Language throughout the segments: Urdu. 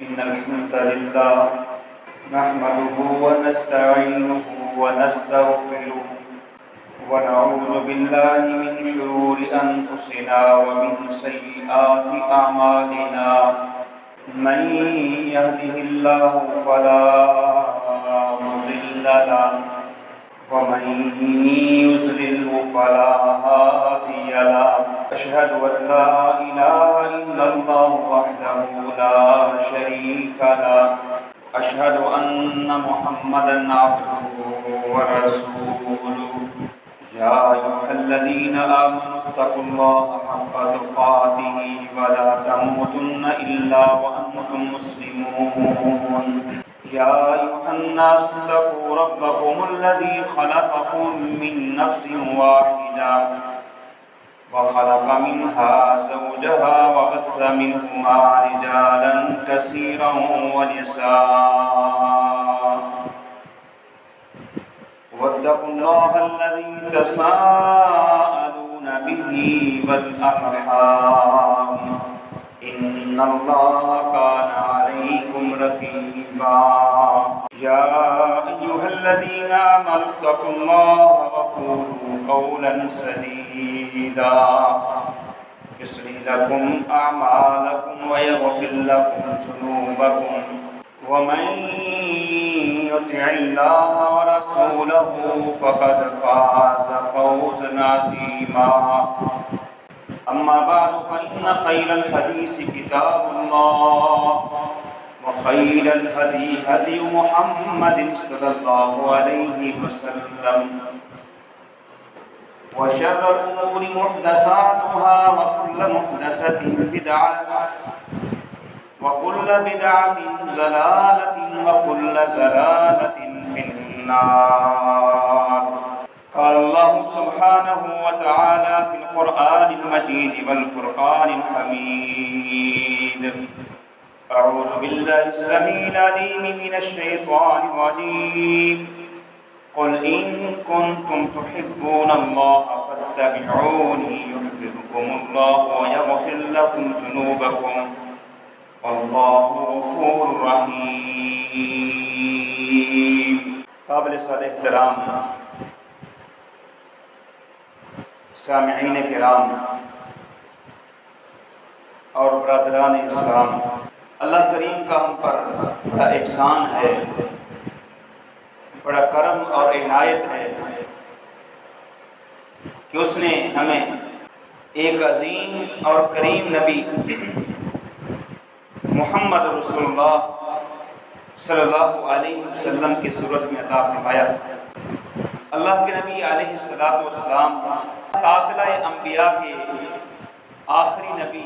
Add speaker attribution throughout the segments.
Speaker 1: إن الحمد لله نحمده ونستعينه ونستغفره ونعوذ بالله من شرور أنفسنا ومن سيئات أعمالنا من يهده الله فلا مضل له ومن يضلل فلا هادي له أشهد أن لا إله إلا الله وحده لا شريك له أشهد أن محمدا عبده ورسوله يا أيها الذين آمنوا اتقوا الله حق تقاته ولا تموتن إلا وأنتم مسلمون يا أيها الناس اتقوا ربكم الذي خلقكم من نفس واحدة وخلق منها زوجها وبث منهما رجالا كثيرا ونساء واتقوا الله الذي تساءلون به والأرحام إن الله كان عليكم رقيبا يا أيها الذين آمنوا اتقوا الله وقولوا قولا سديدا يصلح لكم أعمالكم ويغفر لكم ذنوبكم ومن يطع الله ورسوله فقد فاز فوزا عظيما أما بعد فإن خير الحديث كتاب الله وخير الهدي هدي محمد صلى الله عليه وسلم وشر الأمور محدثاتها وكل محدثة بدعة وكل بدعة ضلالة وكل ضلالة في النار. قال الله سبحانه وتعالى في القرآن المجيد والفرقان الحميد أعوذ بالله السميع العليم من الشيطان الرجيم قل إن كنتم تحبون الله فاتبعوني يحببكم الله ويغفر لكم ذنوبكم والله غفور رحيم. قابل صد احترام سامعین کرام اور برادران اسلام، اللہ کریم کا ہم پر بڑا احسان ہے، بڑا کرم اور عنایت ہے کہ اس نے ہمیں ایک عظیم اور کریم نبی محمد رسول اللہ صلی اللہ علیہ وسلم کی صورت میں عطا فرمایا. اللہ کے نبی علیہ السلام قافلہ انبیاء کے آخری نبی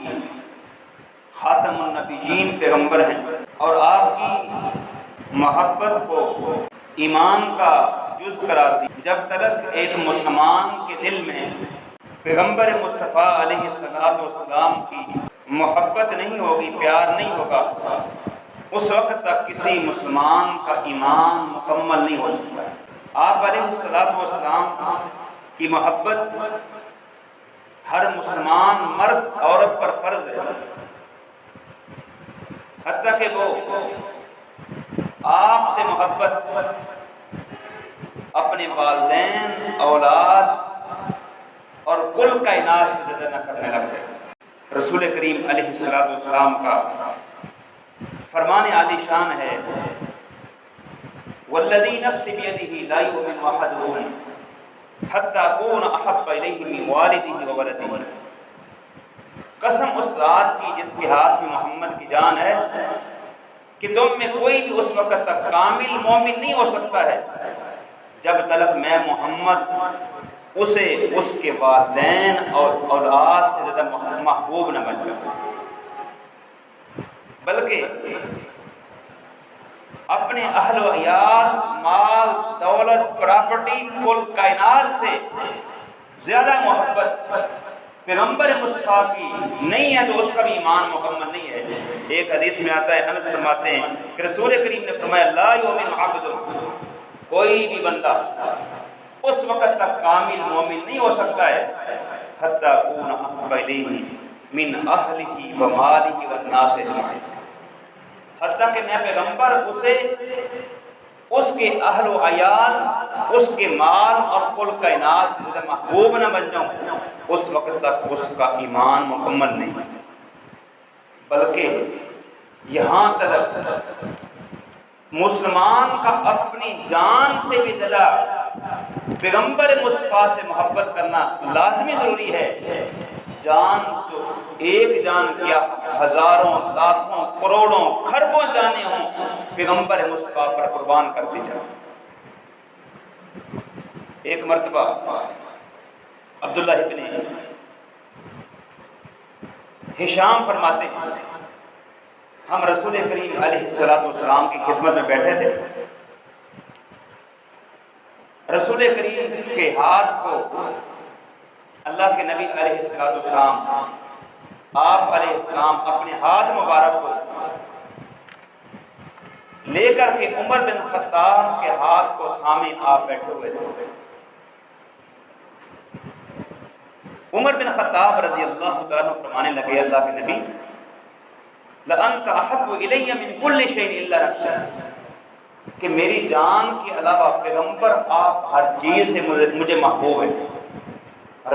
Speaker 1: خاتم النبیین پیغمبر ہیں، اور آپ کی محبت کو ایمان کا جز قرار دی. جب تک ایک مسلمان کے دل میں پیغمبر مصطفیٰ علیہ السلام کی محبت نہیں ہوگی، پیار نہیں ہوگا، اس وقت تک کسی مسلمان کا ایمان مکمل نہیں ہو سکتا. آپ علیہ السلام کی محبت ہر مسلمان مرد عورت پر فرض ہے، حتیٰ کہ وہ آپ سے محبت اپنے والدین، اولاد اور کل کائنات سے زیادہ نہ کرنے لگ جائے. رسول کریم علیہ السلام کا فرمان عالی شان ہے والذی نفس بیدہ لا یؤمن احدکم حتی اکون احب الیہ من والدہ وولدہ. قسم اس ذات کی جس کے ہاتھ میں محمد کی جان ہے کہ تم میں کوئی بھی اس وقت تک کامل مومن نہیں ہو سکتا ہے جب تک میں محمد اسے اس کے والدین اور اولاد سے زیادہ محبوب نہ بن جاؤں، بلکہ اپنے اہل و عیال، مال، دولت، پراپرٹی، کل کائنات سے زیادہ محبت پیغمبر مصطفیٰ کی نہیں ہے تو اس کا بھی ایمان مکمل نہیں ہے. ایک حدیث میں آتا ہے، انس فرماتے ہیں کہ رسول کریم نے فرمایا لا یؤمن عبد، کوئی بھی بندہ اس وقت تک کامل مومن نہیں ہو سکتا ہے حتی اکون احب الیہ من اہلہ و مالہ والناس اجمعین، حتیٰ کہ میں پیغمبر اسے اس کے اہل و عیال، اس کے مال اور کل کائنات سے زیادہ محبوب نہ بن جاؤں، اس وقت تک اس کا ایمان مکمل نہیں۔ بلکہ یہاں تک مسلمان کا اپنی جان سے بھی زیادہ پیغمبر مصطفیٰ سے محبت کرنا لازمی ضروری ہے۔ جان تو ایک جان کیا ہزاروں لاکھوں کروڑوں کھربوں جانیں ہوں، پیغمبر مصطفیٰ پر قربان کر دی جائے۔ ایک مرتبہ عبداللہ ابن ہشام فرماتے ہیں، ہم رسول کریم علیہ السلام کی خدمت میں بیٹھے تھے، رسول کریم کے ہاتھ کو اللہ کے نبی علیہ السلام، آپ علیہ السلام اپنے ہاتھ مبارک کو لے کر کے عمر بن خطاب کے ہاتھ کو تھامے آپ بیٹھے ہوئے تھے۔ عمر بن خطاب رضی اللہ تعالیٰ عنہ فرمانے لگے، اللہ کے نبی، لَأَنْتَ أَحَبُّ إِلَيَّ مِنْ كُلِّ شَيْءٍ إِلَّا نَفْسِي، کہ میری جان کے علاوہ پیغمبر آپ ہر چیز سے مجھے محبوب ہے۔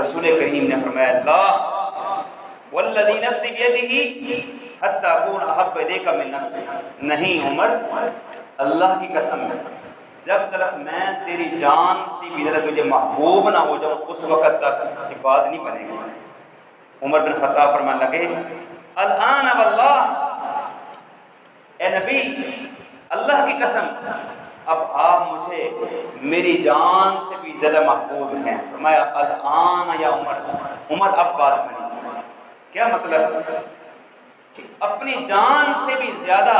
Speaker 1: رسول کریم نے فرمایا، لا والذی نفسی بیدہ حتی اکون احب الیک من نفسی، نہیں عمر، اللہ کی قسم ہے، جب تک میں تیری جان سے بھی زیادہ تجھے محبوب نہ ہو جاؤں اس وقت تک یہ بات نہیں بنے گی۔ عمر بن خطاب فرمانے لگے، الآن واللہ، اے نبی اللہ کی قسم، اب آپ مجھے میری جان سے بھی زیادہ محبوب ہیں۔ فرمایا الآن یا عمر، عمر اب بات بنی۔ کیا مطلب؟ کہ اپنی جان سے بھی زیادہ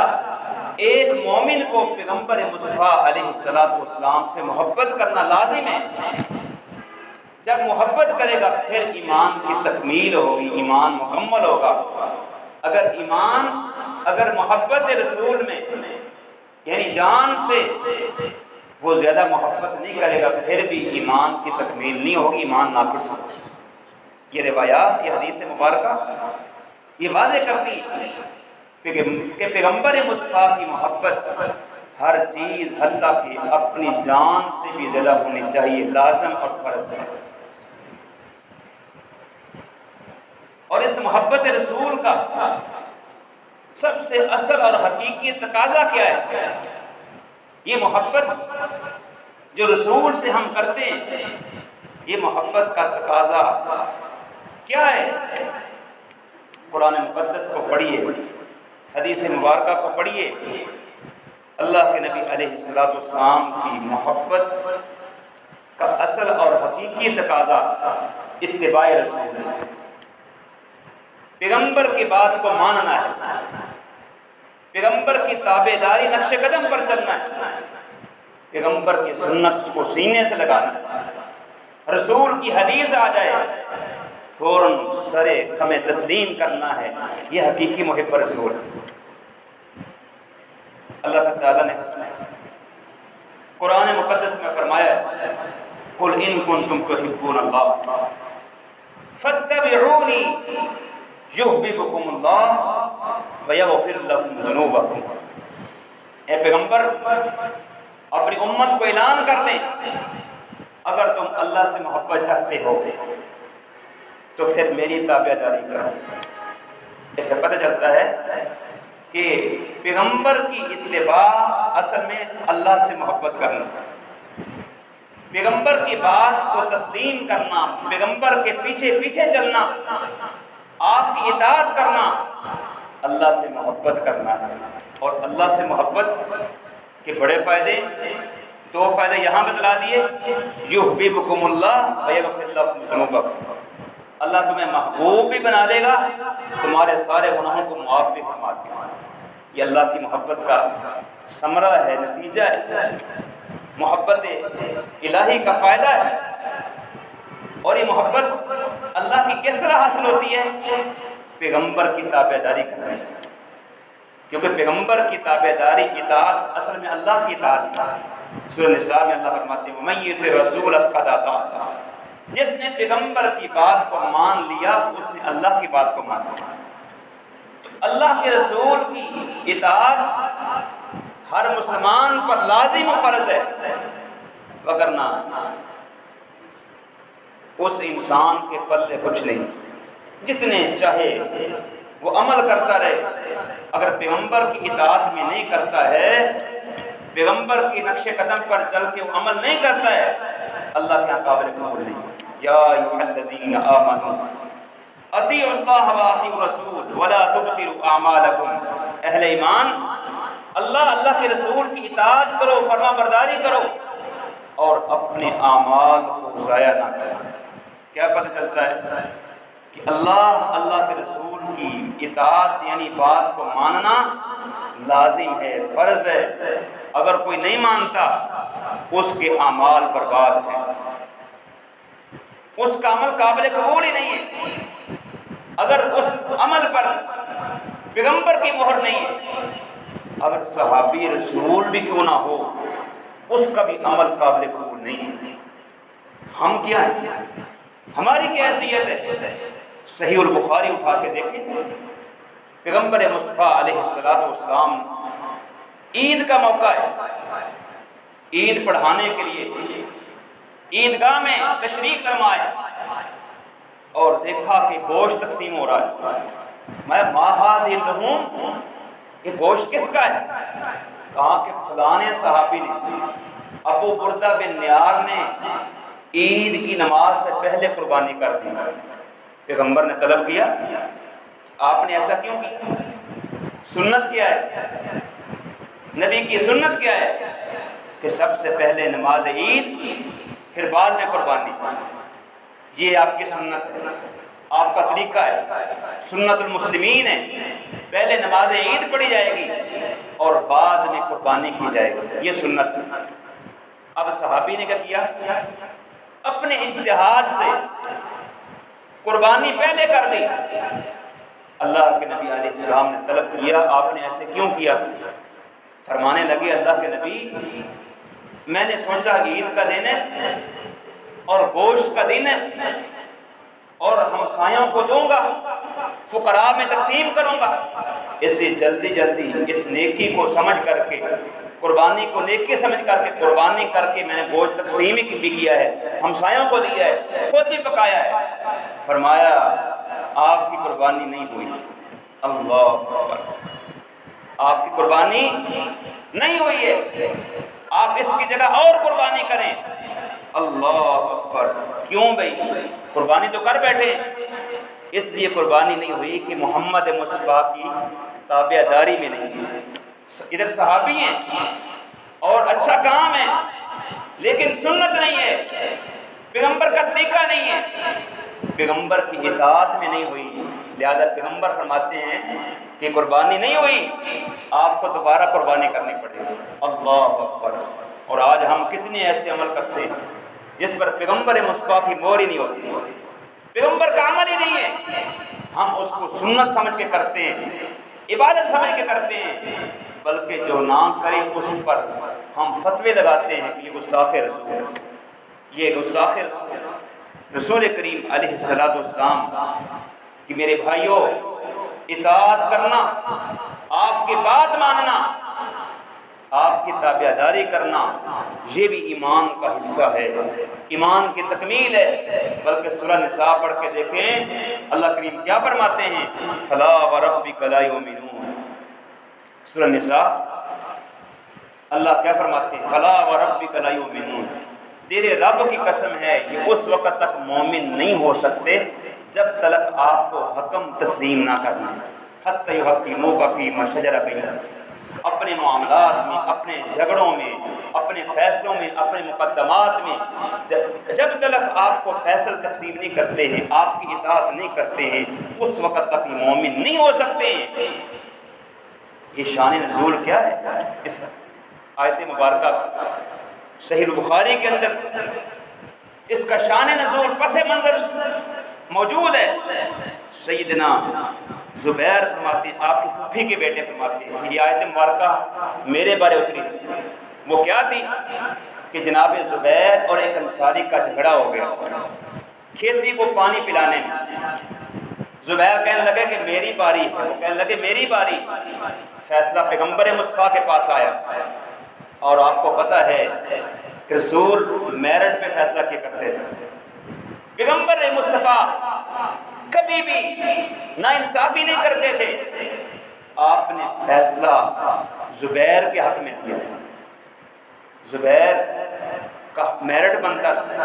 Speaker 1: ایک مومن کو پیغمبر مصطفیٰ علیہ السلام سے محبت کرنا لازم ہے۔ جب محبت کرے گا پھر ایمان کی تکمیل ہوگی، ایمان مکمل ہوگا۔ اگر محبت رسول میں یعنی جان سے وہ زیادہ محبت نہیں کرے گا پھر بھی ایمان کی تکمیل نہیں ہوگی، ایمان ناقص ہوگا۔ یہ روایات، یہ حدیث مبارکہ یہ واضح کرتی کہ پیغمبر مصطفیٰ کی محبت ہر چیز حتیٰ کہ اپنی جان سے بھی زیادہ ہونی چاہیے، لازم اور فرض ہے۔ اور اس محبت رسول کا سب سے اصل اور حقیقی تقاضا کیا ہے؟ یہ محبت جو رسول سے ہم کرتے ہیں، یہ محبت کا تقاضا کیا ہے؟ قرآن مقدس کو پڑھیے، حدیث مبارکہ کو پڑھیے۔ اللہ کے نبی علیہ السلام کی محبت کا اصل اور حقیقی تقاضا اتباع رسول ہے، پیغمبر کی بات کو ماننا ہے، پیغمبر کی تابع داری نقش قدم پر چلنا ہے، پیغمبر کی سنت کو سینے سے لگانا ہے۔ رسول کی حدیث آ جائے فوراً سرے خم تسلیم کرنا ہے، یہ حقیقی محب رسول ہے۔ اللہ تعالیٰ نے قرآن مقدس میں فرمایا، قُلْ إِن كُنتُمْ تُحِبُّونَ اللَّهَ فَاتَّبِعُونِي يُحْبِبْكُمُ اللَّهُ وَيَغْفِرْ لَكُمْ ذُنُوبَكُمْ۔ اے پیغمبر اپنی امت کو اعلان کر دیں، اگر تم اللہ سے محبت چاہتے ہو تو پھر میری تابع داری کرو۔ اس سے پتہ چلتا ہے کہ پیغمبر کی اتباع اصل میں اللہ سے محبت کرنا، پیغمبر کی بات کو تسلیم کرنا، پیغمبر کے پیچھے پیچھے چلنا، آپ کی اطاعت کرنا، اللہ سے محبت کرنا ہے۔ اور اللہ سے محبت کے بڑے فائدے، دو فائدے یہاں بتلا دیے، یحببکم اللہ ویغفر لکم ذنوبکم، اللہ تمہیں محبوب بھی بنا دے گا، تمہارے سارے گناہوں کو معاف بھی فرما دے گا۔ یہ اللہ کی محبت کا ثمرہ ہے، نتیجہ ہے، محبت الہی کا فائدہ ہے۔ اور یہ محبت اللہ کی کس طرح حاصل ہوتی ہے؟ پیغمبر کی تابع داری کرنے سے، کیونکہ پیغمبر کی تابع داری اطاعت اصل میں اللہ کی اطاعت ہے۔ سورہ نساء میں اللہ فرماتے ہیں وَمَن یُطِعِ الرَّسُولَ فَقَدْ اطاع اللَّهَ، جس نے پیغمبر کی بات کو مان لیا اس نے اللہ کی بات کو مان لیا۔ تو اللہ کے رسول کی اطاعت ہر مسلمان پر لازم و فرض ہے، وگرنہ اس انسان کے پلے کچھ نہیں، جتنے چاہے وہ عمل کرتا رہے، اگر پیغمبر کی اطاعت میں نہیں کرتا ہے، پیغمبر کی نقش قدم پر چل کے وہ عمل نہیں کرتا ہے، اللہ کے قابل قبول نہیں۔ یا ایھا الذین آمنوا اطیعوا اللہ واطیعوا الرسول ولا تبطلوا اعمالکم، اہل ایمان اللہ کے رسول کی اطاعت کرو، فرما برداری کرو اور اپنے اعمال کو ضائع نہ کرو۔ کیا پتہ چلتا ہے کہ اللہ کے رسول کی اطاعت یعنی بات کو ماننا لازم ہے، فرض ہے، اگر کوئی نہیں مانتا اس کے اعمال برباد ہیں، اس کا عمل قابل قبول ہی نہیں ہے۔ اگر اس عمل پر پیغمبر کی مہر نہیں ہے، اگر صحابی رسول بھی کیوں نہ ہو، اس کا بھی عمل قابل قبول نہیں ہے۔ ہم کیا ہیں؟ ہماری کیا حیثیت ہے؟ صحیح البخاری اٹھا کے دیکھیں، پیغمبر مصطفیٰ علیہ السلام عید کا موقع ہے، عید پڑھانے کے لیے عیدگاہ میں تشریف فرمائے اور دیکھا کہ گوشت تقسیم ہو رہا ہے۔ میں ما ھذہ اللحوم، یہ گوشت کس کا ہے؟ کہا کہ فلانے صحابی نے، ابو بردہ بن نیار نے عید کی نماز سے پہلے قربانی کر دی۔ پیغمبر نے طلب کیا، آپ نے ایسا کیوں کیا؟ سنت کیا ہے؟ نبی کی سنت کیا ہے کہ سب سے پہلے نماز عید پھر بعد میں قربانی؟ یہ آپ کی سنت ہے، آپ کا طریقہ ہے، سنت المسلمین ہے، پہلے نماز عید پڑھی جائے گی اور بعد میں قربانی کی جائے گی، یہ سنت ہے۔ اب صحابی نے کیا کیا؟ اپنے اجتہاد سے قربانی پہلے کر دی۔ اللہ کے نبی علیہ السلام نے طلب کیا، آپ نے ایسے کیوں کیا؟ فرمانے لگے اللہ کے نبی، میں نے سوچا کہ عید کا دن ہے اور گوشت کا دن ہے اور ہمسایوں کو دوں گا، فقراء میں تقسیم کروں گا، اس لیے جلدی اس نیکی کو سمجھ کر کے، قربانی کو نیکی سمجھ کر کے قربانی کر کے میں نے گوشت تقسیم بھی کیا ہے، ہمسایوں کو دیا ہے، خود بھی پکایا ہے۔ فرمایا آپ کی قربانی نہیں ہوئی۔ اللہ اکبر، آپ کی قربانی نہیں ہوئی ہے، آپ اس کی جگہ اور قربانی کریں۔ اللہ اکبر، کیوں بھائی؟ قربانی تو کر بیٹھے، اس لیے قربانی نہیں ہوئی کہ محمد مصطفیٰ کی تابع داری میں نہیں۔ ادھر صحابی ہیں اور اچھا کام ہے لیکن سنت نہیں ہے، پیغمبر کا طریقہ نہیں ہے، پیغمبر کی اطاعت میں نہیں ہوئی، لہذا پیغمبر فرماتے ہیں کہ قربانی نہیں ہوئی، آپ کو دوبارہ قربانی کرنی پڑے گی۔ اللہ اکبر۔ اور آج ہم کتنے ایسے عمل کرتے ہیں جس پر پیغمبر مصطفیٰ کی مہر ہی نہیں ہوتی، پیغمبر کا عمل ہی نہیں ہے، ہم اس کو سنت سمجھ کے کرتے ہیں، عبادت سمجھ کے کرتے ہیں، بلکہ جو نہ کرے اس پر ہم فتوے لگاتے ہیں کہ یہ گستاخ رسول ہے، یہ گستاخ رسول ہے۔ رسول کریم علیہ السلام کہ میرے بھائیوں، اطاعت کرنا، آپ کی بات ماننا، آپ کی تابع داری کرنا، یہ بھی ایمان کا حصہ ہے، ایمان کی تکمیل ہے۔ بلکہ سورہ نساء پڑھ کے دیکھیں اللہ کریم کیا فرماتے ہیں، فلا وربک لا یؤمنون۔ سورہ نساء اللہ کیا فرماتے ہیں، فلا وربک لا یؤمنون، تیرے رب کی قسم ہے یہ اس وقت تک مومن نہیں ہو سکتے جب تک آپ کو حکم تسلیم نہ کرنا، حتی یحکموک فیما شجر بینہم، اپنے معاملات میں، اپنے جھگڑوں میں، اپنے فیصلوں میں، اپنے مقدمات میں، جب تک آپ کو فیصل تقسیم نہیں کرتے ہیں، آپ کی اطاعت نہیں کرتے ہیں، اس وقت تک یہ مومن نہیں ہو سکتے ہیں۔ یہ شان نزول کیا ہے؟ اس آیت مبارکہ صحیح البخاری کے اندر اس کا شان نزول پس منظر موجود ہے۔ سیدنا زبیر فرماتے ہیں، آپ کی پھوپھی کے بیٹے فرماتے ہیں، یہ آیت مبارکہ میرے بارے اتری تھی۔ وہ کیا تھی کہ جناب زبیر اور ایک انصاری کا جھگڑا ہو گیا کھیتی کو پانی پلانے میں۔ زبیر کہنے لگے کہ میری باری ہے، وہ کہنے لگے میری باری۔ فیصلہ پیغمبر مصطفیٰ کے پاس آیا، اور آپ کو پتہ ہے کہ رسول میرٹ پہ فیصلہ کیا کرتے تھے۔ پیغمبر مصطفیٰ کبھی بھی ناانصافی نہیں کرتے تھے۔ آپ نے فیصلہ زبیر کے حق میں دیا۔ زبیر کا میرٹ بنتا تھا،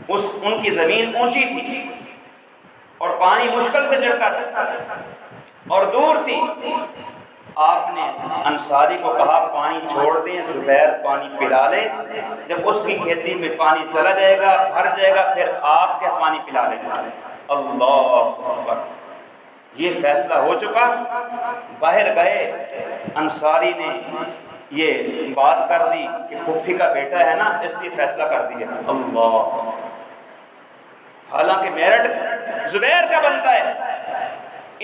Speaker 1: ان کی زمین اونچی تھی اور پانی مشکل سے چڑھتا تھا اور دور تھی۔ آپ نے انصاری کو کہا پانی چھوڑ دیں، زبیر پانی پلا لے، جب اس کی کھیتی میں پانی چلا جائے گا، بھر جائے گا، پھر آپ کے پانی پلا لیں گے۔ اللہ اکبر، یہ فیصلہ ہو چکا۔ باہر گئے، انصاری نے یہ بات کر دی کہ پھوپھی کا بیٹا ہے نا، اس لیے فیصلہ کر دیا۔ اللہ، حالانکہ میرٹ زبیر کا بنتا ہے،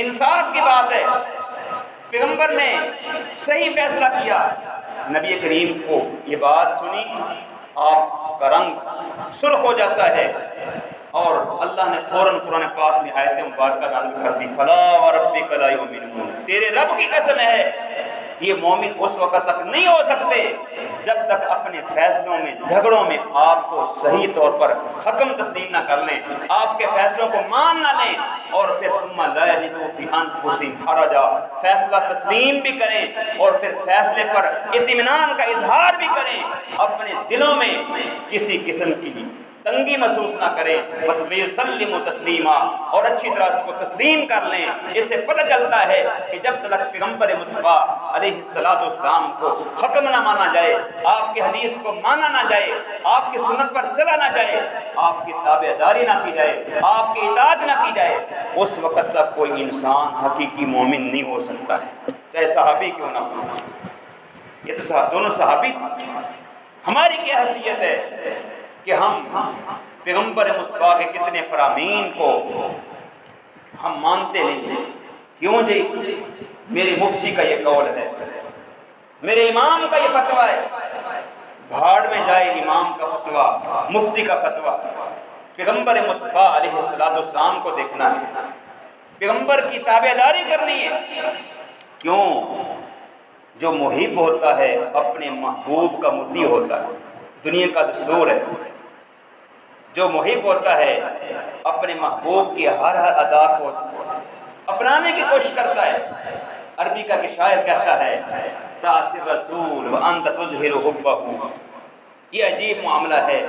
Speaker 1: انصاف کی بات ہے۔ پیغمبر نے صحیح فیصلہ کیا۔ نبی کریم کو یہ بات سنی، آپ کا رنگ سرخ ہو جاتا ہے، اور اللہ نے فوراً قرآن پاک میں آیت مبارکہ نازل کر دی، فلا وربک لا یؤمنون، تیرے رب کی قسم ہے یہ مومن اس وقت تک نہیں ہو سکتے جب تک اپنے فیصلوں میں، جھگڑوں میں آپ کو صحیح طور پر حکم تسلیم نہ کر لیں، آپ کے فیصلوں کو مان نہ لیں، اور پھر ثم لا یجدوا فی انفسہم حرجا، فیصلہ تسلیم بھی کریں اور پھر فیصلے پر اطمینان کا اظہار بھی کریں، اپنے دلوں میں کسی قسم کی تنگی محسوس نہ کریں، وَسَلِّمُوا تسلیما، اور اچھی طرح اس کو تسلیم کر لیں۔ اس سے پتہ چلتا ہے کہ جب تک پیغمبر مصطفیٰ علیہ السلام کو حکم نہ مانا جائے، آپ کی حدیث کو مانا نہ جائے، آپ کی سنت پر چلا نہ جائے، آپ کی تابعداری نہ کی جائے، آپ کی اطاعت نہ کی جائے، اس وقت تک کوئی انسان حقیقی مومن نہیں ہو سکتا ہے، چاہے صحابی کیوں نہ ہو۔ یہ تو دونوں صحابی تھے۔ ہماری کیا حیثیت ہے کہ ہم پیغمبر مصطفیٰ کے کتنے فرامین کو ہم مانتے نہیں۔ کیوں جی؟ میری مفتی کا یہ قول ہے، میرے امام کا یہ فتویٰ ہے، بھاڑ میں جائے امام کا فتویٰ، مفتی کا فتویٰ۔ پیغمبر مصطفیٰ علیہ السلام کو دیکھنا ہے، پیغمبر کی تابعداری کرنی ہے۔ کیوں؟ جو محب ہوتا ہے اپنے محبوب کا مطیع ہوتا ہے، دنیا کا دستور ہے۔ جو محب ہوتا ہے اپنے محبوب کی ہر ادا کو اپنانے کی کوشش کرتا ہے۔ عربی کا کہ شاعر کہتا ہے تاثر رسول وانت تظہر حبہ، یہ عجیب معاملہ ہے،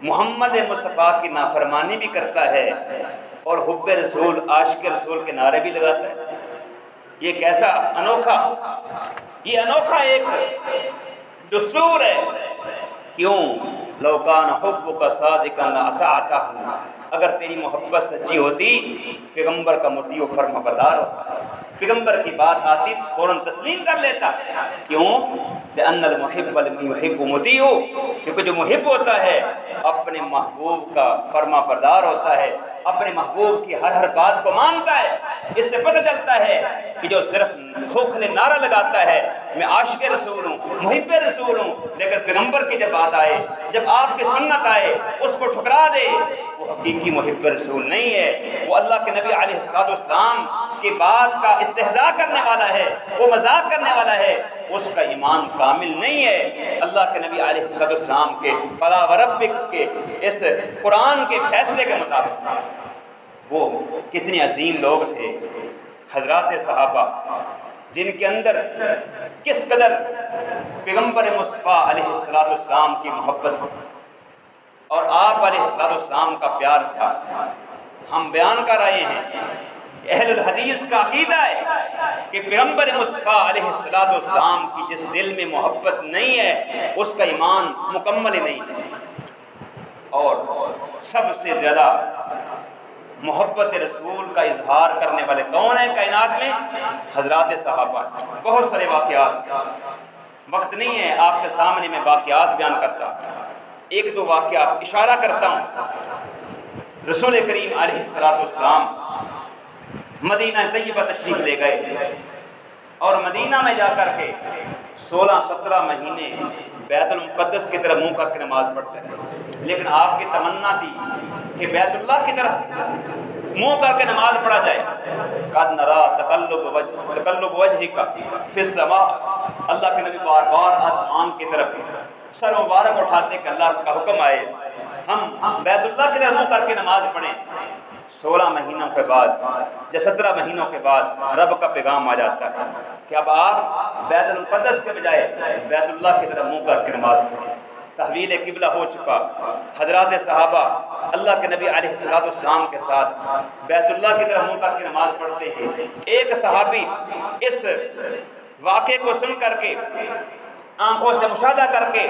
Speaker 1: محمد مصطفیٰ کی نافرمانی بھی کرتا ہے اور حب رسول، عاشق رسول کے نعرے بھی لگاتا ہے۔ یہ کیسا انوکھا، یہ انوکھا ایک دستور ہے۔ کیوں؟ لو کان حبک صادقا لاطعتہ، اگر تیری محبت سچی ہوتی پیغمبر کا مطیع و فرما بردار ہوتا، پیغمبر کی بات آتی فوراً تسلیم کر لیتا۔ کیوں؟ لأن المحب لمن يحب مطیع، کیونکہ جو محب ہوتا ہے اپنے محبوب کا فرما بردار ہوتا ہے، اپنے محبوب کی ہر بات کو مانتا ہے۔ اس سے پتہ چلتا ہے کہ جو صرف کھوکھلے نعرہ لگاتا ہے میں عاشق رسول ہوں، محب رسول ہوں، لیکن پیغمبر کی جب بات آئے، جب آپ کی سنت آئے، اس کو ٹھکرا دے، وہ حقیقی محب رسول نہیں ہے، وہ اللہ کے نبی علیہ السلام کی بات کا استہزاء کرنے والا ہے، وہ مذاق کرنے والا ہے، اس کا ایمان کامل نہیں ہے۔ اللہ کے نبی علیہ السلام کے فلا وربک کے اس قرآن کے فیصلے کے مطابق وہ کتنے عظیم لوگ تھے، حضرات صحابہ، جن کے اندر کس قدر پیغمبر مصطفیٰ علیہ السلام کی محبت اور آپ علیہ السلام کا پیار تھا۔ ہم بیان کر رہے ہیں، اہل الحدیث کا عقیدہ ہے کہ پیغمبر مصطفیٰ علیہ السلام کی جس دل میں محبت نہیں ہے اس کا ایمان مکمل ہی نہیں ہے۔ اور سب سے زیادہ محبت رسول کا اظہار کرنے والے کون ہیں کائنات میں؟ حضرات صحابہ۔ بہت سارے واقعات، وقت نہیں ہے آپ کے سامنے میں واقعات بیان کرتا، ایک دو واقعات اشارہ کرتا ہوں۔ رسول کریم علیہ السلام مدینہ طیبہ تشریف لے گئے اور مدینہ میں جا کر کے 16-17 مہینے بیت المقدس کی طرف منہ کر کے نماز پڑھتے ہیں، لیکن آپ کی تمنا تھی کہ بیت اللہ کی طرف منہ کر کے نماز پڑھا جائے. قد نرا تقلب وجهک فی السماء، اللہ کے نبی بار بار آسمان کی طرف سر مبارک اٹھاتے کہ اللہ کا حکم آئے ہم بیت اللہ کی طرف منہ کر کے نماز پڑھیں. 16 مہینوں کے بعد یا 17 مہینوں کے بعد رب کا پیغام آ جاتا ہے کہ اب آپ بیت المقدس کے بجائے بیت اللہ کی طرف منہ کر کے نماز پڑھیں. تحویل قبلہ ہو چکا. حضرات صحابہ اللہ کے نبی علیہ السلام کے ساتھ بیت اللہ کی طرف منہ کر کے نماز پڑھتے ہیں. ایک صحابی اس واقعے کو سن کر کے آنکھوں سے مشاہدہ کر کے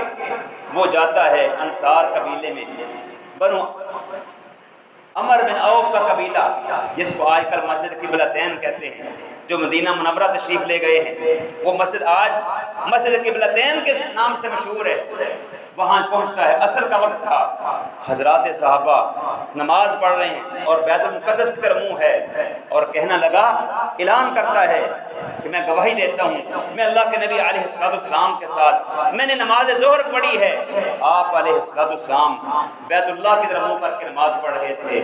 Speaker 1: وہ جاتا ہے انصار قبیلے میں، بنو عمر بن عوف کا قبیلہ جس کو آج کل مسجد قبلتین کہتے ہیں، جو مدینہ منورہ تشریف لے گئے ہیں، وہ مسجد آج مسجد قبلتین کے نام سے مشہور ہے. وہاں پہنچتا ہے. عصر کا وقت تھا. حضرات صحابہ نماز پڑھ رہے ہیں اور بیت المقدس کی طرف منہ ہے اور کہنا لگا، اعلان کرتا ہے کہ میں گواہی دیتا ہوں میں اللہ کے نبی علیہ السلام کے ساتھ میں نے نماز ظہر پڑھی ہے. آپ علیہ السلام بیت اللہ کی طرف منہ کر کے نماز پڑھ رہے تھے.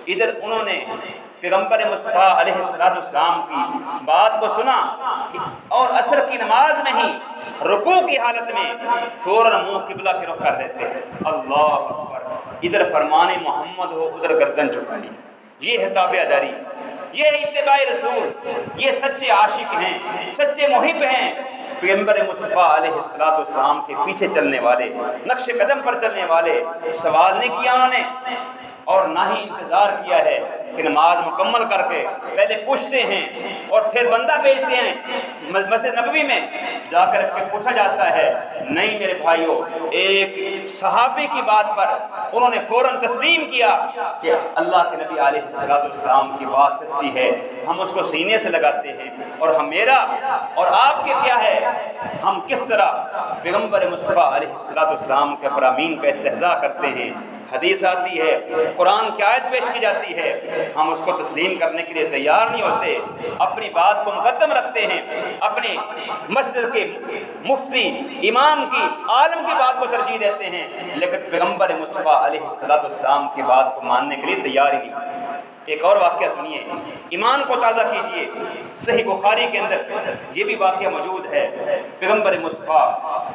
Speaker 1: ادھر انہوں نے پیغمبر مصطفیٰ علیہ السلام کی بات کو سنا اور عصر کی نماز میں ہی رکوع کی حالت میں فوراً منہ قبلہ کی رخ کر دیتے ہیں. اللہ اکبر. ادھر فرمان محمد ہو ادھر گردن جھکائی. یہ ہے تابع داری، یہ ہے اتباع رسول. یہ سچے عاشق ہیں، سچے محب ہیں، پیغمبر مصطفیٰ علیہ السلام کے پیچھے چلنے والے، نقش قدم پر چلنے والے. سوال نہیں کیا انہوں نے اور نہ ہی انتظار کیا ہے کہ نماز مکمل کر کے پہلے پوچھتے ہیں اور پھر بندہ بھیجتے ہیں مسجد نبوی میں جا کر کے پوچھا جاتا ہے. نہیں میرے بھائیوں، ایک صحابی کی بات پر انہوں نے فوراً تسلیم کیا کہ اللہ کے نبی علیہ السلام کی بات سچی ہے. ہم اس کو سینے سے لگاتے ہیں اور ہم میرا اور آپ کے کیا ہے، ہم کس طرح پیغمبر مصطفیٰ علیہ السلام کے فرامین کا استہزاء کرتے ہیں. حدیث آتی ہے، قرآن کی آیت پیش کی جاتی ہے، ہم اس کو تسلیم کرنے کے لیے تیار نہیں ہوتے، اپنی بات کو مقدم رکھتے ہیں، اپنی مسجد کے مفتی امام کی عالم کی بات کو ترجیح دیتے ہیں، لیکن پیغمبر مصطفیٰ علیہ السلام کی بات کو ماننے کے لیے تیار ہی نہیں ہوتے. ایک اور واقعہ سنیے، ایمان کو تازہ کیجئے. صحیح بخاری کے اندر یہ بھی واقعہ موجود ہے. پیغمبر مصطفیٰ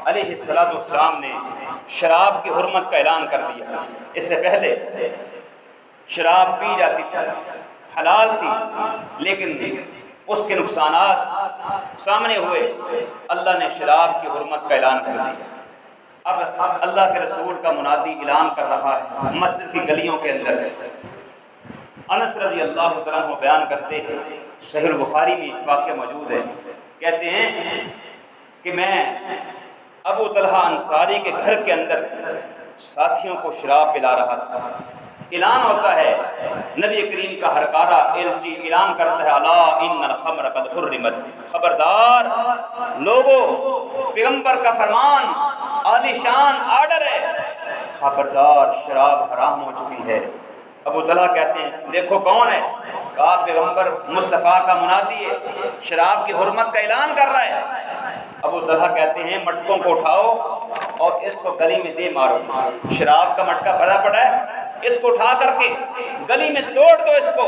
Speaker 1: علیہ السلام نے شراب کی حرمت کا اعلان کر دیا. اس سے پہلے شراب پی جاتی تھی، حلال تھی، لیکن اس کے نقصانات سامنے ہوئے. اللہ نے شراب کی حرمت کا اعلان کر دیا. اب اللہ کے رسول کا منادی اعلان کر رہا ہے مسجد کی گلیوں کے اندر. انس رضی اللہ عنہ بیان کرتے ہیں، صحیح البخاری میں واقعہ موجود ہے. کہتے ہیں کہ میں ابو طلحہ انصاری کے گھر کے اندر ساتھیوں کو شراب پلا رہا تھا. اعلان ہوتا ہے، نبی کریم کا ہرکارہ ایلچی اعلان کرتا ہے، الا ان الخمر قد حرمت، خبردار لوگوں، پیغمبر کا فرمان عالی شان آرڈر ہے، خبردار شراب حرام ہو چکی ہے. ابو طلحہ کہتے ہیں دیکھو کون ہے؟ کہا پیغمبر مصطفیٰ کا منادی ہے، شراب کی حرمت کا اعلان کر رہا ہے. ابو طلحہ کہتے ہیں مٹکوں کو اٹھاؤ اور اس کو گلی میں دے مارو. شراب کا مٹکا بھرا پڑا ہے، اس کو اٹھا کر کے گلی میں توڑ دو اس کو.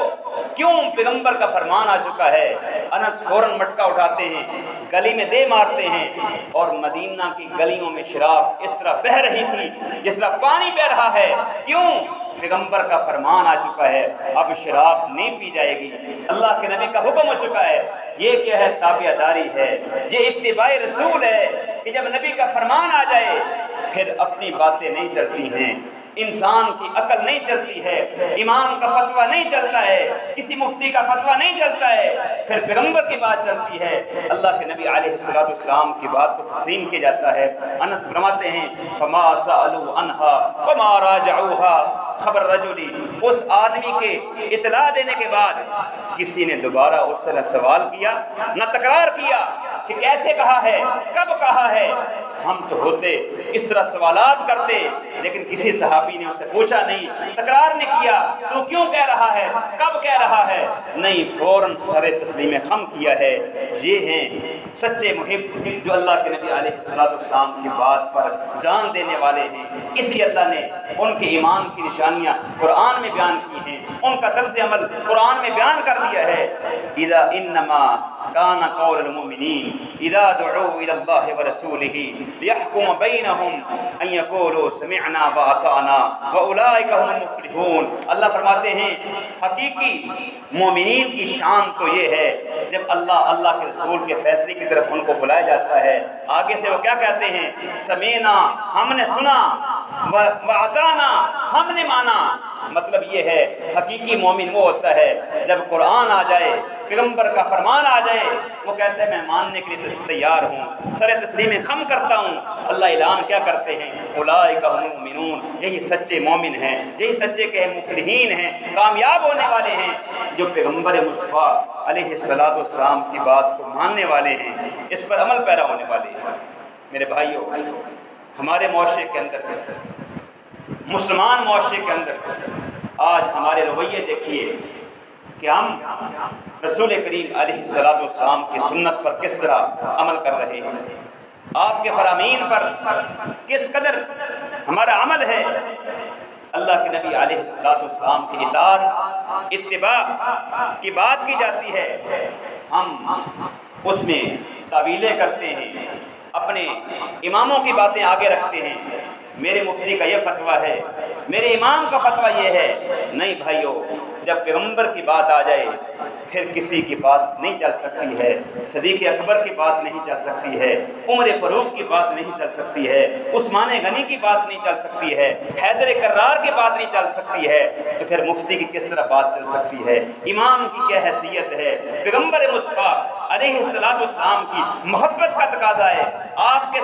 Speaker 1: کیوں؟ پیغمبر کا فرمان آ چکا ہے. انس فوراً مٹکا اٹھاتے ہیں، گلی میں دے مارتے ہیں اور مدینہ کی گلیوں میں شراب اس طرح بہہ رہی تھی جس طرح پانی بہہ رہا ہے. کیوں؟ پیغمبر کا فرمان آ چکا ہے، اب شراب نہیں پی جائے گی. اللہ کے نبی کا حکم ہو چکا ہے. یہ کیا ہے؟ تابع داری ہے، یہ اتباع رسول ہے کہ جب نبی کا فرمان آ جائے پھر اپنی باتیں نہیں چلتی ہیں، انسان کی عقل نہیں چلتی ہے، امام کا فتویٰ نہیں چلتا ہے، کسی مفتی کا فتویٰ نہیں چلتا ہے، پھر پیغمبر کی بات چلتی ہے. اللہ کے نبی علیہ السلام کی بات کو تسلیم کیا جاتا ہے. انس فرماتے ہیں فما سألوا عنها وما راجعوها خبر رجلی، اس آدمی کے اطلاع دینے کے بعد کسی نے دوبارہ اس سے نہ سوال کیا نہ تکرار کیا کہ کیسے کہا ہے، کب کہا ہے. ہم تو ہوتے اس طرح سوالات کرتے، لیکن کسی صحابی نے اس سے پوچھا نہیں، تکرار نے کیا تو کیوں کہہ رہا ہے، کب کہہ رہا ہے، نہیں، فوراً سر تسلیم خم کیا ہے۔ یہ ہیں سچے محب جو اللہ کے نبی علیہ السلام کی بات پر جان دینے والے ہیں۔ اس لیے اللہ نے ان کے ایمان کی نشانیاں قرآن میں بیان کی ہیں، ان کا طرز عمل قرآن میں بیان کر دیا ہے۔ اذا انما كان قول المؤمنين اذا دعوا الى الله ورسوله ليحكم بينهم ان يقولوا سمعنا واطعنا واولئك هم المفلحون۔ اللہ فرماتے ہیں حقیقی مومنین کی شان تو یہ ہے جب اللہ کے رسول کے فیصلے کی طرف ان کو بلایا جاتا ہے، آگے سے وہ کیا کہتے ہیں، سمینا، ہم نے سنا، واطعنا، ہم نے مانا۔ مطلب یہ ہے حقیقی مومن وہ ہوتا ہے جب قرآن آ جائے، پیغمبر کا فرمان آ جائے، وہ کہتے ہیں میں ماننے کے لیے تیار ہوں، سر تسلیم خم کرتا ہوں۔ اللہ اعلان کیا کرتے ہیں، اولئک هم المؤمنون، یہی سچے مومن ہیں، یہی سچے کہ مفلحین ہیں، کامیاب ہونے والے ہیں، جو پیغمبر مصطفیٰ علیہ السلام کی بات کو ماننے والے ہیں، اس پر عمل پیرا ہونے والے ہیں۔ میرے بھائیوں، ہمارے معاشرے کے اندر، مسلمان معاشرے کے اندر آج ہمارے رویے دیکھیے کہ ہم رسول کریم علیہ السلام کی سنت پر کس طرح عمل کر رہے ہیں، آپ کے فرامین پر کس قدر ہمارا عمل ہے۔ اللہ کے نبی علیہ السلام کی اطاعت، اتباع کی بات کی جاتی ہے، ہم اس میں تعویلیں کرتے ہیں، اپنے اماموں کی باتیں آگے رکھتے ہیں، میرے مفتی کا یہ فتویٰ ہے، میرے امام کا فتویٰ یہ ہے۔ نہیں بھائیو، جب پیغمبر کی بات آ جائے پھر کسی کی بات نہیں چل سکتی ہے، صدیق اکبر کی بات نہیں چل سکتی ہے، عمر فاروق کی بات نہیں چل سکتی ہے، عثمان غنی کی بات نہیں چل سکتی ہے، حیدر کرار کی بات نہیں چل سکتی ہے، تو پھر مفتی کی کس طرح بات چل سکتی ہے، امام کی کیا حیثیت ہے۔ پیغمبر مصطفیٰ علیہ السلام کی محبت کا تقاضا ہے، آپ کے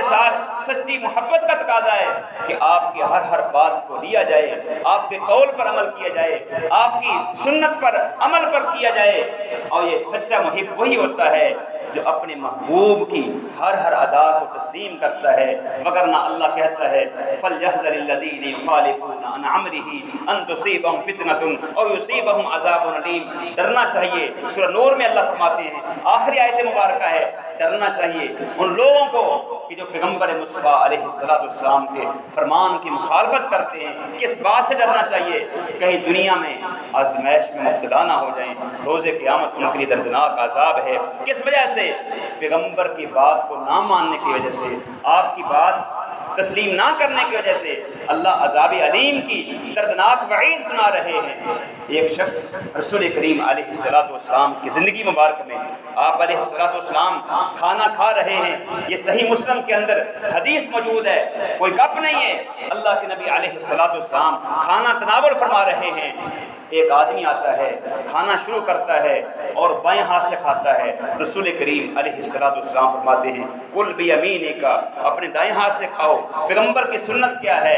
Speaker 1: ساتھ سچی محبت کا تقاضا ہے کہ آپ کی ہر بات کو لیا جائے، آپ کے قول پر عمل کیا جائے، آپ کی سنت پر عمل پر کیا جائے۔ اور یہ سچا محب وہی ہوتا ہے جو اپنے محبوب کی ہر ادا کو تسلیم کرتا ہے، وگرنہ اللہ کہتا ہے فَلْيَحْذَرِ الَّذِينَ يُخَالِفُونَ عَنْ أَمْرِهِ أَن تُصِيبَهُمْ فِتْنَةٌ أَوْ يُصِيبَهُمْ عَذَابٌ أَلِيمٌ۔ ڈرنا چاہیے، سورہ نور میں اللہ فرماتے ہیں، آخری آیت مبارکہ ہے، ڈرنا چاہیے ان لوگوں کو کہ جو پیغمبر مصطفیٰ علیہ السلام کے فرمان کی مخالفت کرتے ہیں۔ کس بات سے ڈرنا چاہیے؟ کہیں دنیا میں آزمائش میں مبتلا نہ ہو جائیں، روز قیامت ان کے لیے دردناک عذاب ہے۔ کس وجہ سے؟ پیغمبر کی بات کو نہ ماننے کی وجہ سے، آپ کی بات تسلیم نہ کرنے کی وجہ سے اللہ عذاب علیم کی دردناک وعید سنا رہے ہیں۔ ایک شخص رسول کریم علیہ السلام کی زندگی مبارک میں آپ علیہ السلام کھانا کھا رہے ہیں، یہ صحیح مسلم کے اندر حدیث موجود ہے، کوئی گپ نہیں ہے، اللہ کے نبی علیہ السلام کھانا تناول فرما رہے ہیں، ایک آدمی آتا ہے، کھانا شروع کرتا ہے اور بائیں ہاتھ سے کھاتا ہے۔ رسول کریم علیہ السلام فرماتے ہیں کل بیمینک، اپنے دائیں ہاتھ سے کھاؤ۔ پیغمبر کی سنت کیا ہے؟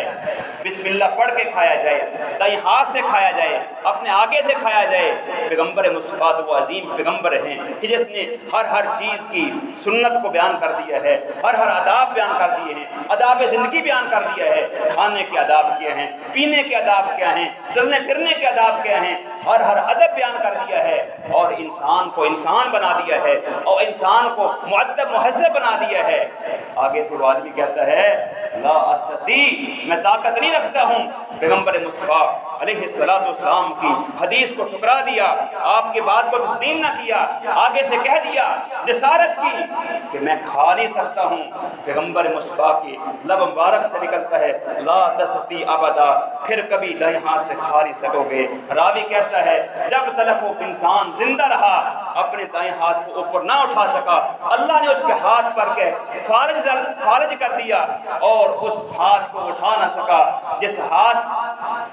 Speaker 1: بسم اللہ پڑھ کے کھایا جائے، دائیں ہاتھ سے کھایا جائے، اپنے آگے سے کھایا جائے۔ پیغمبر مصطفیٰ وہ عظیم پیغمبر ہیں کہ جس نے ہر چیز کی سنت کو بیان کر دیا ہے، ہر آداب بیان کر دیے ہیں، آداب زندگی بیان کر دیا ہے، کھانے کے آداب کیا ہیں، پینے کے آداب کیا ہیں، چلنے پھرنے کے آداب کیا ہیں، ہر ادب بیان کر دیا ہے، اور انسان کو انسان بنا دیا ہے، اور انسان کو مؤدب مہذب بنا دیا ہے۔ آگے سے وہ آدمی کہتا ہے لا استطیع، میں طاقت نہیں رکھتا ہوں۔ پیغمبر مصطفیٰ علیہ السلام کی حدیث کو ٹکرا دیا، آپ کی بات کو تسلیم نہ کیا، آگے سے کہہ دیا، جسارت کی کہ میں کھا نہیں سکتا ہوں۔ پیغمبر مصطفیٰ کی لب مبارک سے نکلتا ہے لا تستطیع ابدا، پھر کبھی دائیں ہاتھ سے کھا نہیں سکو گے۔ راوی کہتا ہے جب تلک وہ انسان زندہ رہا، اپنے دائیں ہاتھ کو اوپر نہ اٹھا سکا، اللہ نے اس کے ہاتھ پر کے فالج کر دیا، اور اس ہاتھ کو اٹھا نہ سکا جس ہاتھ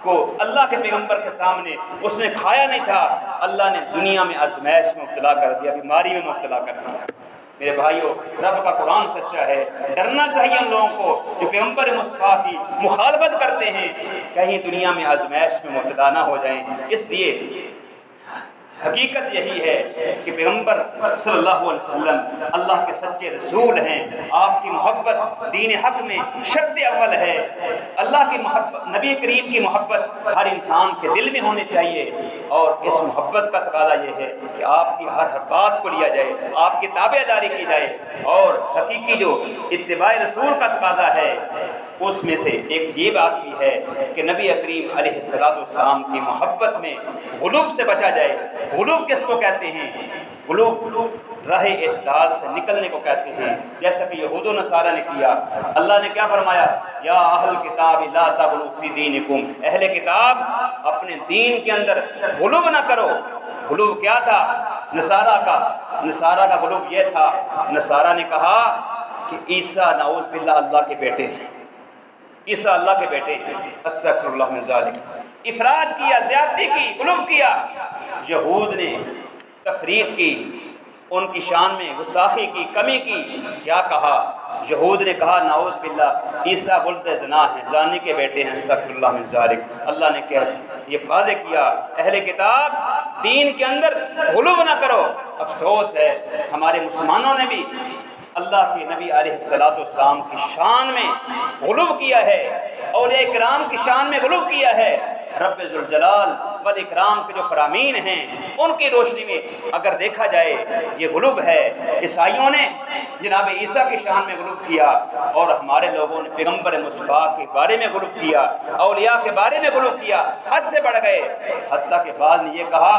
Speaker 1: کو اللہ کے پیغمبر کے سامنے اس نے کھایا نہیں تھا، اللہ نے دنیا میں آزمائش میں مبتلا کر دیا، بیماری میں مبتلا کر دیا۔ میرے بھائیوں، رب کا قرآن سچا ہے، ڈرنا چاہیے ان لوگوں کو جو پیغمبر مصطفیٰ کی مخالفت کرتے ہیں، کہیں دنیا میں آزمائش میں مبتلا نہ ہو جائیں۔ اس لیے حقیقت یہی ہے کہ پیغمبر صلی اللہ علیہ وسلم اللہ کے سچے رسول ہیں، آپ کی محبت دین حق میں شرط اول ہے۔ اللہ کی محبت، نبی کریم کی محبت ہر انسان کے دل میں ہونی چاہیے، اور اس محبت کا تقاضا یہ ہے کہ آپ کی ہر بات کو لیا جائے، آپ کی تابع داری کی جائے، اور حقیقی جو اتباع رسول کا تقاضا ہے اس میں سے ایک یہ بات بھی ہے کہ نبی کریم علیہ السلام کی محبت میں غلو سے بچا جائے۔ غلو کس کو کہتے ہیں؟ غلو راہ اعتدال سے نکلنے کو کہتے ہیں، جیسا کہ یہود و نصارہ نے کیا۔ اللہ نے کیا فرمایا؟ یا اہل کتاب لا تغلوا فی دینکم، اہل کتاب اپنے دین کے اندر غلو نہ کرو۔ غلو کیا تھا نصارہ کا غلو یہ تھا، نصارہ نے کہا کہ عیسیٰ نعوذ باللہ اللہ کے بیٹے ہیں، عیسیٰ اللہ کے بیٹے ہیں، استغفر اللہ من ذالک۔ افراد کیا، زیادتی کی، غلو کیا۔ یہود نے تفرید کی، ان کی شان میں گستاخی کی، کمی کی۔ کیا کہا؟ یہود نے کہا نعوذ باللہ عیسیٰ ولد زنا ہیں، زانی کے بیٹے ہیں، استغفر اللہ من ذالک۔ اللہ نے کیا یہ واضح کیا، اہل کتاب دین کے اندر غلو نہ کرو۔ افسوس ہے ہمارے مسلمانوں نے بھی اللہ کے نبی علیہ السلام کی شان میں غلو کیا ہے، اولیاء کرام کی شان میں غلو کیا ہے۔ رب ذوالجلال والاکرام کے جو فرامین ہیں ان کی روشنی میں اگر دیکھا جائے یہ غلو ہے۔ عیسائیوں نے جناب عیسیٰ کی شان میں غلو کیا، اور ہمارے لوگوں نے پیغمبر مصطفیٰ کے بارے میں غلو کیا، اولیاء کے بارے میں غلو کیا، حد سے بڑھ گئے۔ حتیٰ کہ بعض نے یہ کہا،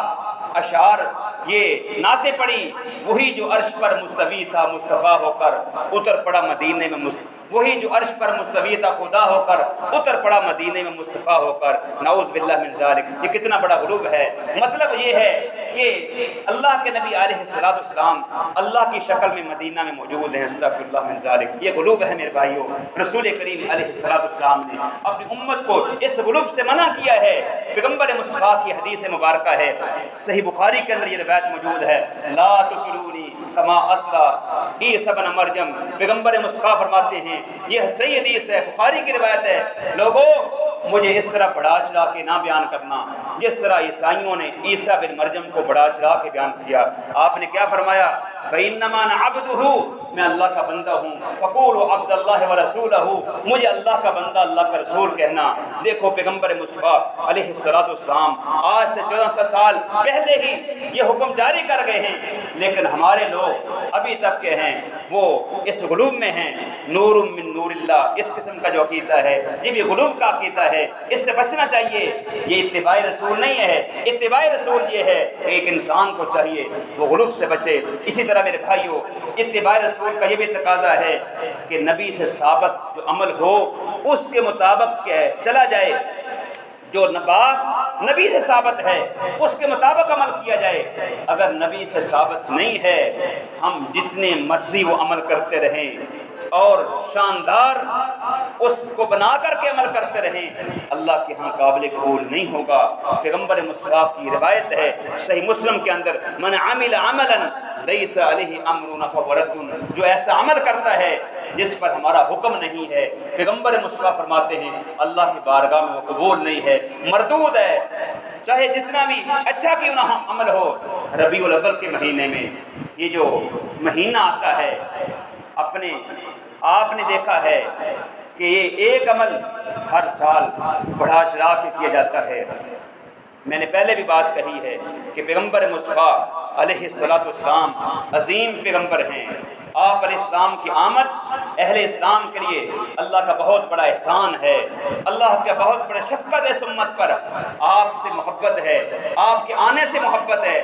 Speaker 1: اشعار یہ نعتیں پڑھی، وہی جو عرش پر مستوی تھا مصطفیٰ ہو کر اتر پڑا مدینے میں وہی جو عرش پر مستوی تھا خدا ہو کر اتر پڑا مدینے میں مصطفیٰ ہو کر، نعوذ باللہ من ذالک۔ یہ کتنا بڑا غلو ہے۔ مطلب یہ ہے کہ اللہ کے نبی علیہ السلام اللہ کی شکل میں مدینہ میں موجود ہیں، استغفر اللہ من ذالک۔ یہ غلو ہے میرے بھائیوں۔ رسول کریم علیہ السلام نے اپنی امت کو اس غلو سے منع کیا ہے۔ پیغمبر مصطفیٰ کی حدیث مبارکہ ہے، صحیح بخاری کے اندر یہ روایت موجود ہے، لا تطرونی کما اطری عیسی ابن مریم۔ پیغمبر مصطفیٰ فرماتے ہیں، یہ صحیح حدیث ہے، بخاری کی روایت ہے، لوگوں مجھے اس طرح بڑھا چڑھا کے نہ بیان کرنا جس طرح عیسائیوں نے عیسیٰ بن مریم کو بڑھا چڑھا کے بیان کیا۔ آپ نے کیا فرمایا؟ فَإِنَّمَا أَنَا عَبْدُهُ، میں اللہ کا بندہ ہوں، فَقُولُوا عَبْدَ اللَّهِ وَرَسُولَهُ، مجھے اللہ کا بندہ اللہ کا رسول کہنا۔ دیکھو پیغمبر مصطفیٰ علیہ السلام آج سے 1400 سال پہلے ہی یہ حکم جاری کر گئے ہیں، لیکن ہمارے لوگ ابھی تک کے ہیں وہ اس غلو میں ہیں۔ نور من نور اللہ، اس قسم کا جو عقیدہ ہے یہ بھی غلو کا عقیدہ ہے، اس سے بچنا چاہیے۔ یہ اتباع رسول نہیں ہے، اتباع رسول یہ ہے کہ ایک انسان کو چاہیے وہ غلو سے بچے۔ اسی طرح میرے بھائیوں، اتباع رسول کا یہ بھی تقاضا ہے کہ نبی سے ثابت جو عمل ہو اس کے مطابق چلا جائے، جو بات نبی سے ثابت ہے اس کے مطابق عمل کیا جائے۔ اگر نبی سے ثابت نہیں ہے، ہم جتنے مرضی وہ عمل کرتے رہیں اور شاندار اس کو بنا کر کے عمل کرتے رہیں، اللہ کے ہاں قابل قبول نہیں ہوگا۔ پیغمبر مصطفیٰ کی روایت ہے صحیح مسلم کے اندر، من عمل عملا لیس علیہ امرنا فہو رد، جو ایسا عمل کرتا ہے جس پر ہمارا حکم نہیں ہے، پیغمبر مصطفیٰ فرماتے ہیں اللہ کی بارگاہ میں وہ قبول نہیں ہے، مردود ہے، چاہے جتنا بھی اچھا کیوں نہ عمل ہو۔ ربیع الاول کے مہینے میں یہ جو مہینہ آتا ہے، آپ نے دیکھا ہے کہ یہ ایک عمل ہر سال بڑھا چڑھا کے کیا جاتا ہے۔ میں نے پہلے بھی بات کہی ہے کہ پیغمبر مصطفیٰ علیہ السلام عظیم پیغمبر ہیں۔ آپ علیہ السلام کی آمد اہل اسلام کے لیے اللہ کا بہت بڑا احسان ہے، اللہ کا بہت بڑا شفقت ہے اس امت پر۔ آپ سے محبت ہے، آپ کے آنے سے محبت ہے،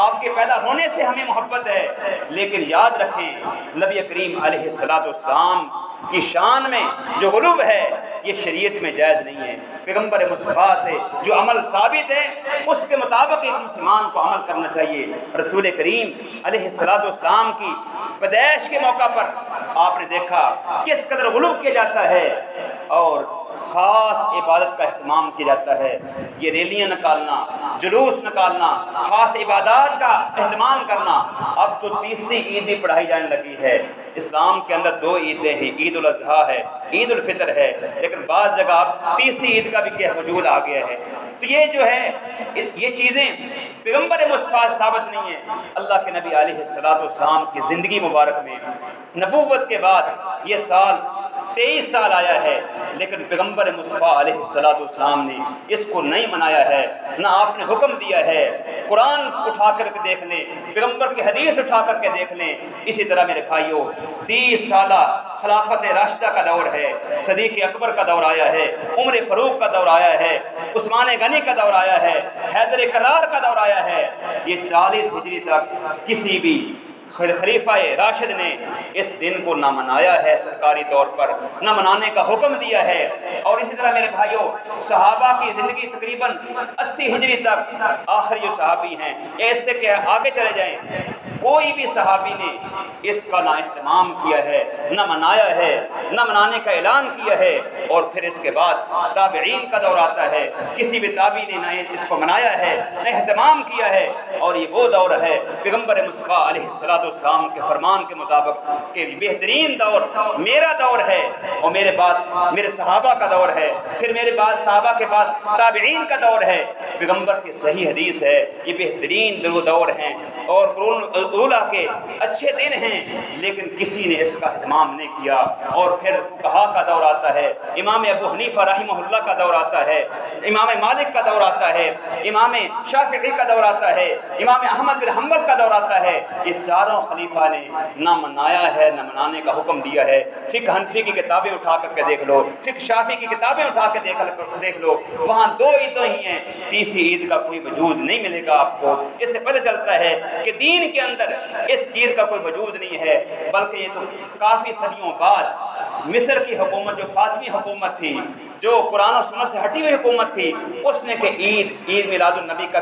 Speaker 1: آپ کے پیدا ہونے سے ہمیں محبت ہے، لیکن یاد رکھیں نبی کریم علیہ السلام کی شان میں جو غلو ہے یہ شریعت میں جائز نہیں ہے۔ پیغمبر مصطفیٰ سے جو عمل ثابت ہے اس کے مطابق ایک مسلمان کو عمل کرنا چاہیے۔ رسول کریم علیہ السلام کی پیدائش کے موقع پر آپ نے دیکھا کس قدر غلو کیا جاتا ہے اور خاص عبادت کا اہتمام کیا جاتا ہے۔ یہ ریلیاں نکالنا، جلوس نکالنا، خاص عبادات کا اہتمام کرنا۔ اب تو تیسری عید بھی پڑھائی جانے لگی ہے، اسلام کے اندر دو عیدیں ہیں، عید الاضحیٰ ہے، عید الفطر ہے، لیکن بعض جگہ اب تیسری عید کا بھی کیا وجود آ گیا ہے۔ تو یہ جو ہے یہ چیزیں پیغمبر مصطفیٰ ثابت نہیں ہیں۔ اللہ کے نبی علیہ السلام کی زندگی مبارک میں نبوت کے بعد یہ سال 23 سال آیا ہے، لیکن پیغمبر مصطفیٰ علیہ السلام نے اس کو نہیں منایا ہے، نہ آپ نے حکم دیا ہے۔ قرآن اٹھا کر کے دیکھ لیں، پیغمبر کی حدیث اٹھا کر کے دیکھ لیں۔ اسی طرح میرے بھائیوں 30 سالہ خلافت راشدہ کا دور ہے، صدیق اکبر کا دور آیا ہے، عمر فاروق کا دور آیا ہے، عثمان غنی کا دور آیا ہے، حیدر کرار کا دور آیا ہے۔ یہ 40 ہجری تک کسی بھی خلیفہ راشد نے اس دن کو نہ منایا ہے، سرکاری طور پر نہ منانے کا حکم دیا ہے۔ اور اسی طرح میرے بھائیوں صحابہ کی زندگی تقریباً 80 ہجری تک، آخری جو صحابی ہیں اس سے کہ آگے چلے جائیں، کوئی بھی صحابی نے اس کا نہ اہتمام کیا ہے، نہ منایا ہے، نہ منانے کا اعلان کیا ہے۔ اور پھر اس کے بعد تابعین کا دور آتا ہے، کسی بھی تابعی نے نہ اس کو منایا ہے، نہ اہتمام کیا ہے۔ اور یہ وہ دور ہے پیغمبر مصطفیٰ علیہ السلام کے فرمان کے مطابق کہ بہترین دور میرا دور ہے، اور میرے بعد میرے صحابہ کا دور ہے، پھر میرے بعد صحابہ کے بعد تابعین کا دور ہے۔ پیغمبر کی صحیح حدیث ہے یہ بہترین دور ہیں اور قرون اولا کے اچھے دن ہیں، لیکن کسی نے اس کا اہتمام نہیں کیا۔ اور پھر فقہا کا دور آتا ہے، امام ابو حنیفہ رحمہ اللہ کا دور آتا ہے، امام مالک کا دور آتا ہے، امام شافعی کا دور آتا ہے، امام احمد بن حنبل کا دور آتا ہے۔ یہ چاروں خلیفہ نے نہ منایا ہے، نہ منانے کا حکم دیا ہے۔ فقہ حنفی کی کتابیں اٹھا کر کے دیکھ لو، فقہ شافعی کی کتابیں اٹھا کے دیکھ لو، وہاں 2 عیدیں ہی ہیں، تیسری عید کا کوئی وجود نہیں ملے گا آپ کو۔ اس سے پتہ چلتا ہے کہ دین کے اندر اس چیز کا کوئی وجود نہیں ہے، بلکہ یہ تو کافی صدیوں بعد مصر کی حکومت جو فاطمی حکومت تھی، جو قرآن و سنت سے ہٹی ہوئی حکومت تھی، اس نے کہ عید میلاد النبی کا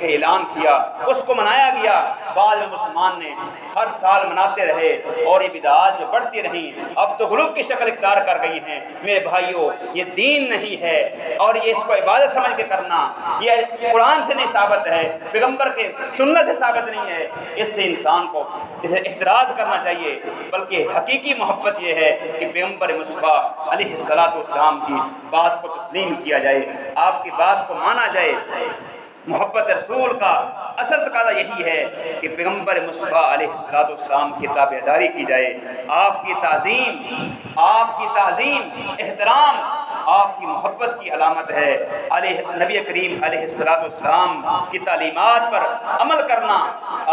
Speaker 1: اعلان کیا، اس کو منایا گیا۔ بعض مسلمان نے ہر سال مناتے رہے اور یہ بدعات جو بڑھتی رہیں اب تو غلو کی شکل اختیار کر گئی ہیں۔ میرے بھائیوں یہ دین نہیں ہے، اور یہ اس کو عبادت سمجھ کے کرنا یہ قرآن سے نہیں ثابت ہے، پیغمبر کے سنت سے ثابت نہیں ہے۔ اس سے انسان کو اسے احتراز کرنا چاہیے، بلکہ حقیقی محبت یہ ہے کہ پیغمبر مصطفیٰ علیہ السلام کی بات کو تسلیم کیا جائے، آپ کی بات کو مانا جائے۔ محبت رسول کا اصل تقاضا یہی ہے کہ پیغمبر مصطفیٰ علیہ السلام کی تابعداری کی جائے، آپ کی تعظیم احترام آپ کی محبت کی علامت ہے۔ نبی کریم علیہ السلام کی تعلیمات پر عمل کرنا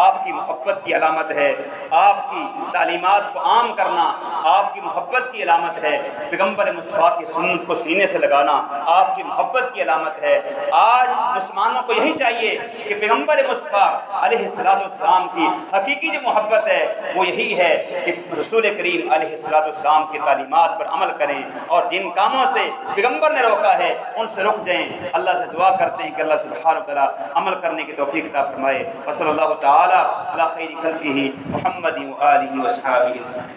Speaker 1: آپ کی محبت کی علامت ہے، آپ کی تعلیمات کو عام کرنا آپ کی محبت کی علامت ہے، پیغمبر مصطفیٰ کی سنت کو سینے سے لگانا آپ کی محبت کی علامت ہے۔ آج مسلمانوں کو یہی چاہیے کہ پیغمبر مصطفیٰ علیہ السلام کی حقیقی جو محبت ہے وہ یہی ہے کہ رسول کریم علیہ السلام کی تعلیمات پر عمل کریں، اور جن کاموں سے پیغمبر نے روکا ہے ان سے رک جائیں۔ اللہ سے دعا کرتے ہیں کہ اللہ سبحانہ وتعالی عمل کرنے کی توفیق عطا فرمائے۔ وصلی اللہ تعالی علی خیر خلقہ محمد و آلہ و صحبہ۔